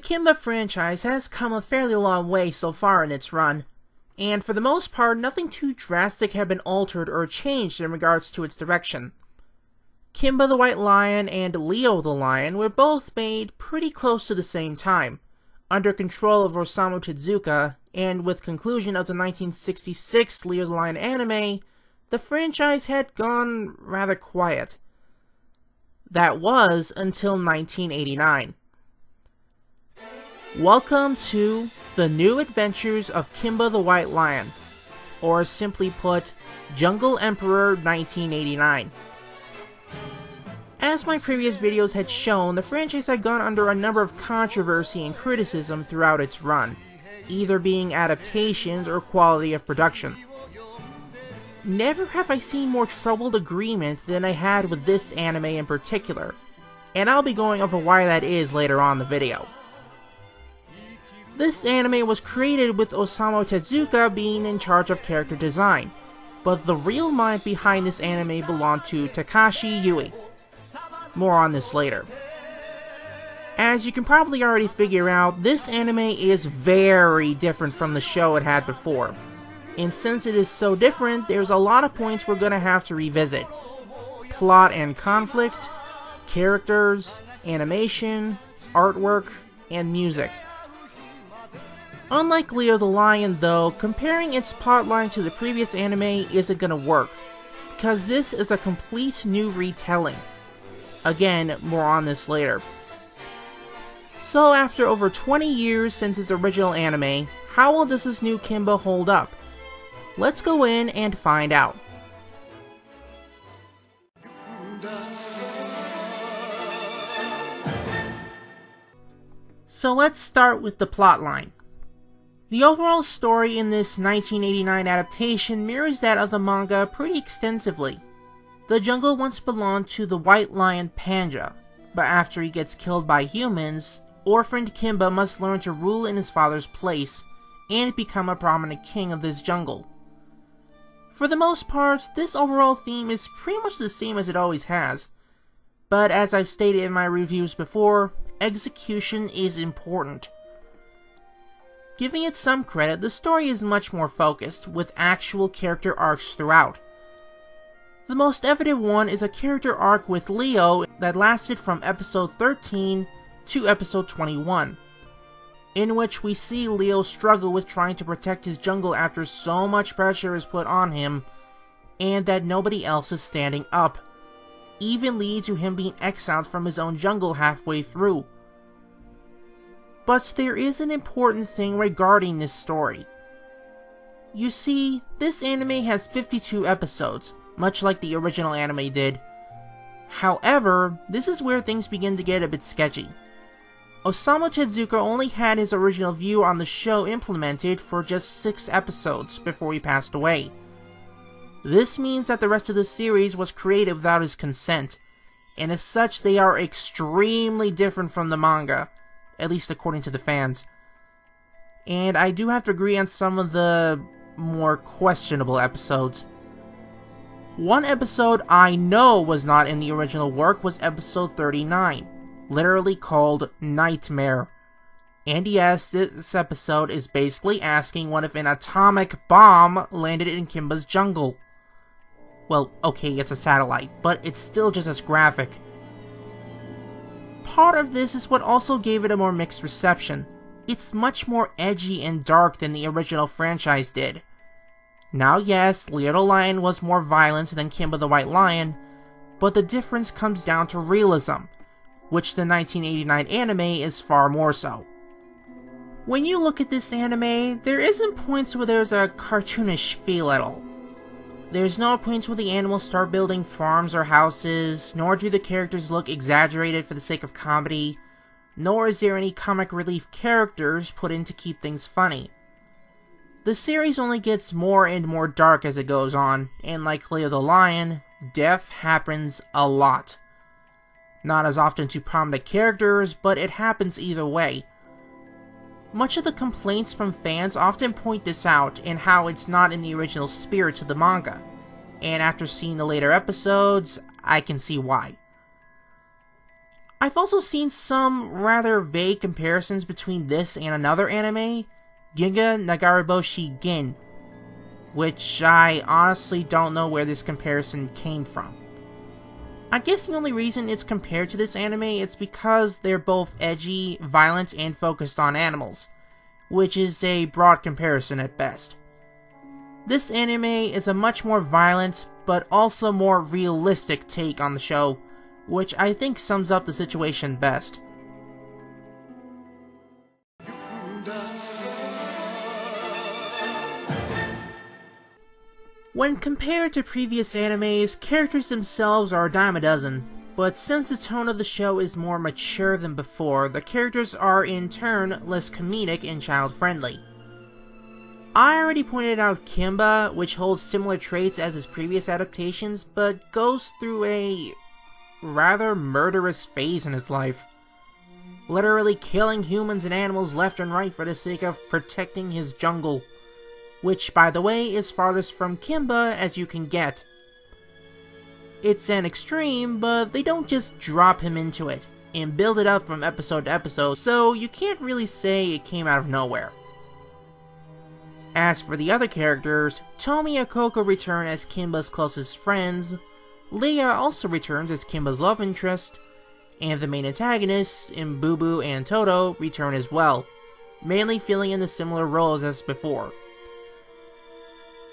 Kimba franchise has come a fairly long way so far in its run, and for the most part nothing too drastic had been altered or changed in regards to its direction. Kimba the White Lion and Leo the Lion were both made pretty close to the same time, under control of Osamu Tezuka, and with conclusion of the 1966 Leo the Lion anime, the franchise had gone rather quiet. That was until 1989. Welcome to The New Adventures of Kimba the White Lion, or simply put, Jungle Emperor 1989. As my previous videos had shown, the franchise had gone under a number of controversy and criticism throughout its run, either being adaptations or quality of production. Never have I seen more troubled agreement than I had with this anime in particular, and I'll be going over why that is later on in the video. This anime was created with Osamu Tezuka being in charge of character design, but the real mind behind this anime belonged to Takashi Yui. More on this later. As you can probably already figure out, this anime is very different from the show it had before. And since it is so different, there's a lot of points we're gonna have to revisit. Plot and conflict, characters, animation, artwork, and music. Unlike Leo the Lion though, comparing its plotline to the previous anime isn't gonna work, because this is a complete new retelling. Again, more on this later. So after over 20 years since its original anime, how well does this new Kimba hold up? Let's go in and find out. So let's start with the plotline. The overall story in this 1989 adaptation mirrors that of the manga pretty extensively. The jungle once belonged to the White Lion Panja, but after he gets killed by humans, orphaned Kimba must learn to rule in his father's place, and become a prominent king of this jungle. For the most part, this overall theme is pretty much the same as it always has, but as I've stated in my reviews before, execution is important. Giving it some credit, the story is much more focused, with actual character arcs throughout. The most evident one is a character arc with Leo that lasted from episode 13 to episode 21, in which we see Leo struggle with trying to protect his jungle after so much pressure is put on him, and that nobody else is standing up, even leading to him being exiled from his own jungle halfway through. But there is an important thing regarding this story. You see, this anime has 52 episodes, much like the original anime did. However, this is where things begin to get a bit sketchy. Osamu Tezuka only had his original view on the show implemented for just 6 episodes before he passed away. This means that the rest of the series was created without his consent, and as such they are extremely different from the manga, at least according to the fans. And I do have to agree on some of the more questionable episodes. One episode I know was not in the original work was episode 39, literally called Nightmare. And yes, this episode is basically asking what if an atomic bomb landed in Kimba's jungle. Well, okay, it's a satellite, but it's still just as graphic. Part of this is what also gave it a more mixed reception. It's much more edgy and dark than the original franchise did. Now yes, Leo the Lion was more violent than Kimba the White Lion, but the difference comes down to realism, which the 1989 anime is far more so. When you look at this anime, there isn't points where there's a cartoonish feel at all. There's no points where the animals start building farms or houses, nor do the characters look exaggerated for the sake of comedy, nor is there any comic relief characters put in to keep things funny. The series only gets more and more dark as it goes on, and like Leo the Lion, death happens a lot. Not as often to prominent characters, but it happens either way. Much of the complaints from fans often point this out and how it's not in the original spirit of the manga, and after seeing the later episodes, I can see why. I've also seen some rather vague comparisons between this and another anime, Ginga Nagariboshi Gin, which I honestly don't know where this comparison came from. I guess the only reason it's compared to this anime is because they're both edgy, violent, and focused on animals, which is a broad comparison at best. This anime is a much more violent, but also more realistic take on the show, which I think sums up the situation best. When compared to previous animes, characters themselves are a dime a dozen, but since the tone of the show is more mature than before, the characters are in turn less comedic and child-friendly. I already pointed out Kimba, which holds similar traits as his previous adaptations, but goes through a rather murderous phase in his life, literally killing humans and animals left and right for the sake of protecting his jungle. Which, by the way, is farthest from Kimba as you can get. It's an extreme, but they don't just drop him into it, and build it up from episode to episode, so you can't really say it came out of nowhere. As for the other characters, Tomi and Coco return as Kimba's closest friends, Leah also returns as Kimba's love interest, and the main antagonists, Mbubu and Toto, return as well, mainly filling in the similar roles as before.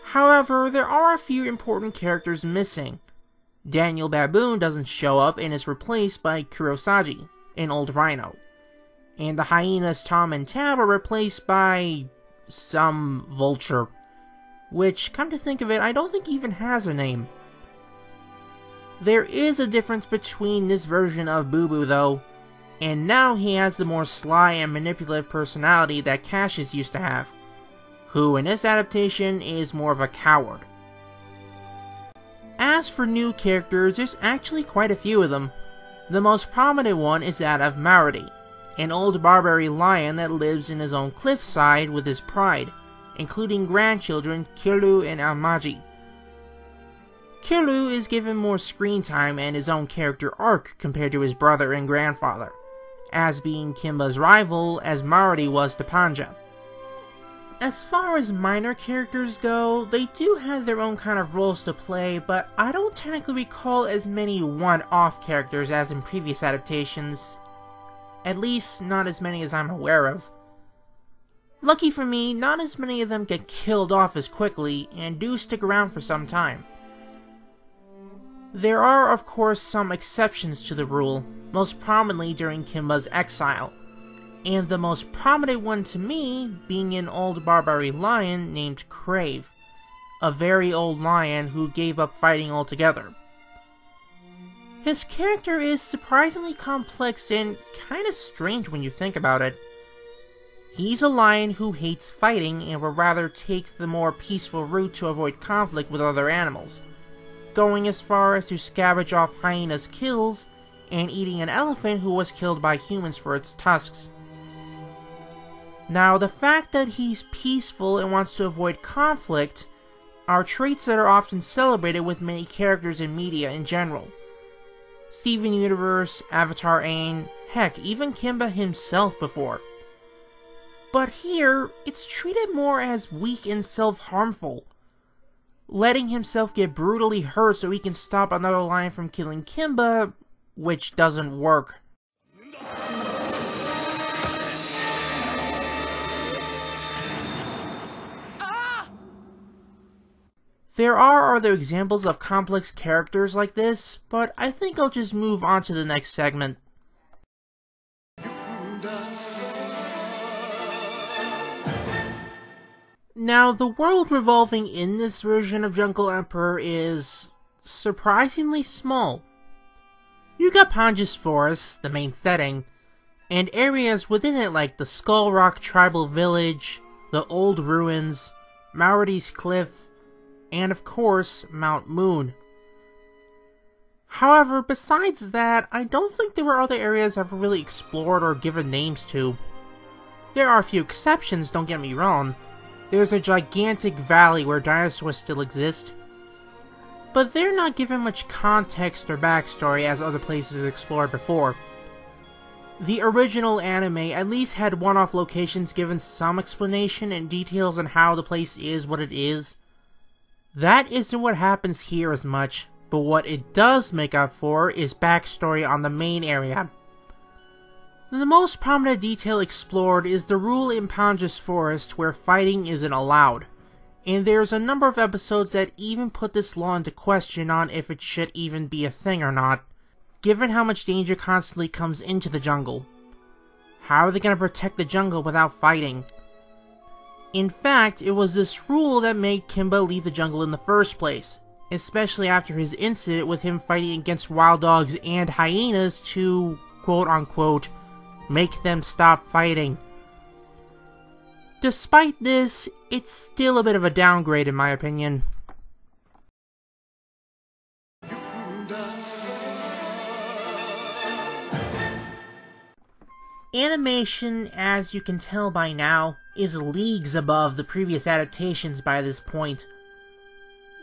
However, there are a few important characters missing. Daniel Baboon doesn't show up and is replaced by Kurosagi, an old rhino. And the hyenas Tom and Tab are replaced by some vulture. Which, come to think of it, I don't think even has a name. There is a difference between this version of Boo-Boo though, and now he has the more sly and manipulative personality that Cassius used to have, who in this adaptation is more of a coward. As for new characters, there's actually quite a few of them. The most prominent one is that of Maruti, an old Barbary lion that lives in his own cliffside with his pride, including grandchildren Kiru and Almaji. Kiru is given more screen time and his own character arc compared to his brother and grandfather, as being Kimba's rival as Maruti was to Panja. As far as minor characters go, they do have their own kind of roles to play, but I don't technically recall as many one-off characters as in previous adaptations. At least, not as many as I'm aware of. Lucky for me, not as many of them get killed off as quickly, and do stick around for some time. There are, of course, some exceptions to the rule, most prominently during Kimba's exile. And the most prominent one to me being an old Barbary lion named Crave, a very old lion who gave up fighting altogether. His character is surprisingly complex and kinda strange when you think about it. He's a lion who hates fighting and would rather take the more peaceful route to avoid conflict with other animals, going as far as to scavenge off hyenas' kills and eating an elephant who was killed by humans for its tusks. Now, the fact that he's peaceful and wants to avoid conflict are traits that are often celebrated with many characters in media in general. Steven Universe, Avatar Aang, heck, even Kimba himself before. But here, it's treated more as weak and self-harmful, letting himself get brutally hurt so he can stop another lion from killing Kimba, which doesn't work. There are other examples of complex characters like this, but I think I'll just move on to the next segment. Now, the world revolving in this version of Jungle Emperor is surprisingly small. You got Panja's Forest, the main setting, and areas within it like the Skull Rock Tribal Village, the Old Ruins, Maruti's Cliff, and of course, Mount Moon. However, besides that, I don't think there were other areas I've really explored or given names to. There are a few exceptions, don't get me wrong. There's a gigantic valley where dinosaurs still exist, but they're not given much context or backstory as other places explored before. The original anime at least had one-off locations given some explanation and details on how the place is what it is. That isn't what happens here as much, but what it does make up for is backstory on the main area. The most prominent detail explored is the rule in Panga's Forest where fighting isn't allowed, and there's a number of episodes that even put this law into question on if it should even be a thing or not, given how much danger constantly comes into the jungle. How are they going to protect the jungle without fighting? In fact, it was this rule that made Kimba leave the jungle in the first place, especially after his incident with him fighting against wild dogs and hyenas to, quote-unquote, make them stop fighting. Despite this, it's still a bit of a downgrade in my opinion. Animation, as you can tell by now, is leagues above the previous adaptations by this point.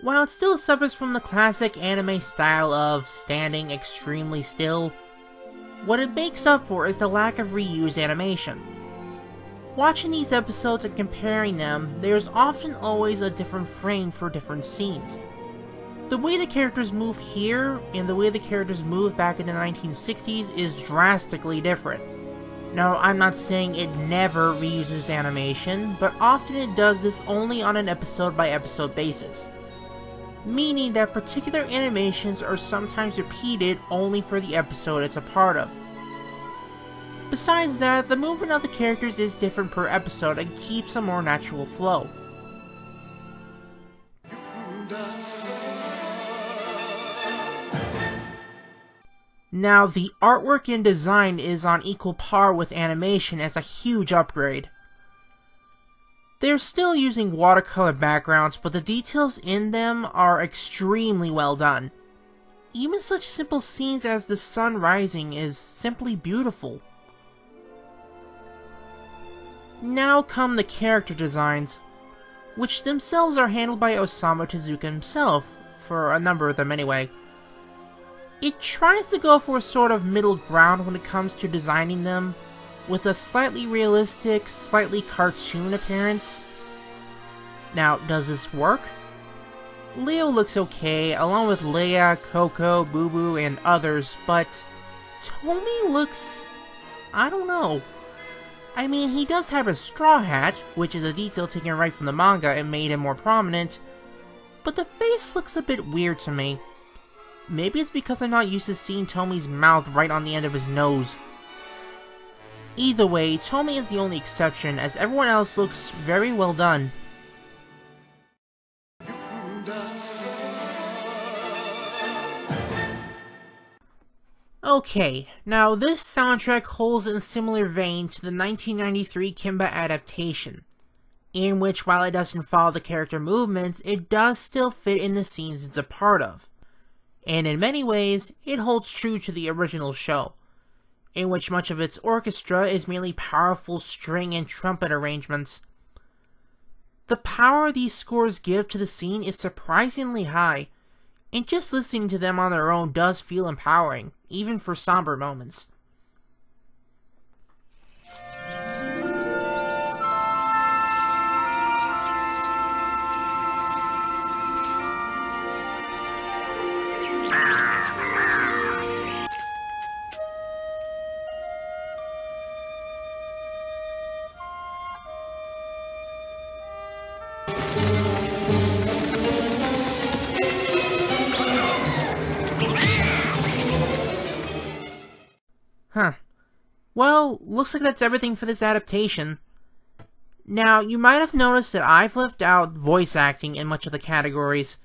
While it still suffers from the classic anime style of standing extremely still, what it makes up for is the lack of reused animation. Watching these episodes and comparing them, there's often always a different frame for different scenes. The way the characters move here and the way the characters moved back in the 1960s is drastically different. Now, I'm not saying it never reuses animation, but often it does this only on an episode-by-episode basis, meaning that particular animations are sometimes repeated only for the episode it's a part of. Besides that, the movement of the characters is different per episode and keeps a more natural flow. Now, the artwork and design is on equal par with animation as a huge upgrade. They're still using watercolor backgrounds, but the details in them are extremely well done. Even such simple scenes as the sun rising is simply beautiful. Now come the character designs, which themselves are handled by Osamu Tezuka himself, for a number of them anyway. It tries to go for a sort of middle ground when it comes to designing them, with a slightly realistic, slightly cartoon appearance. Now, does this work? Leo looks okay, along with Leia, Coco, Boo Boo, and others, but Tomy looks... I don't know. I mean, he does have a straw hat, which is a detail taken right from the manga and made him more prominent, but the face looks a bit weird to me. Maybe it's because I'm not used to seeing Tomy's mouth right on the end of his nose. Either way, Tomy is the only exception, as everyone else looks very well done. Okay, now this soundtrack holds in a similar vein to the 1993 Kimba adaptation, in which while it doesn't follow the character movements, it does still fit in the scenes it's a part of. And in many ways, it holds true to the original show, in which much of its orchestra is merely powerful string and trumpet arrangements. The power these scores give to the scene is surprisingly high, and just listening to them on their own does feel empowering, even for somber moments. Well, looks like that's everything for this adaptation. Now, you might have noticed that I've left out voice acting in much of the categories,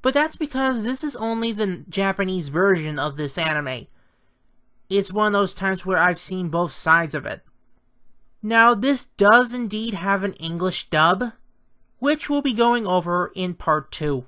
but that's because this is only the Japanese version of this anime. It's one of those times where I've seen both sides of it. Now, this does indeed have an English dub, which we'll be going over in part 2.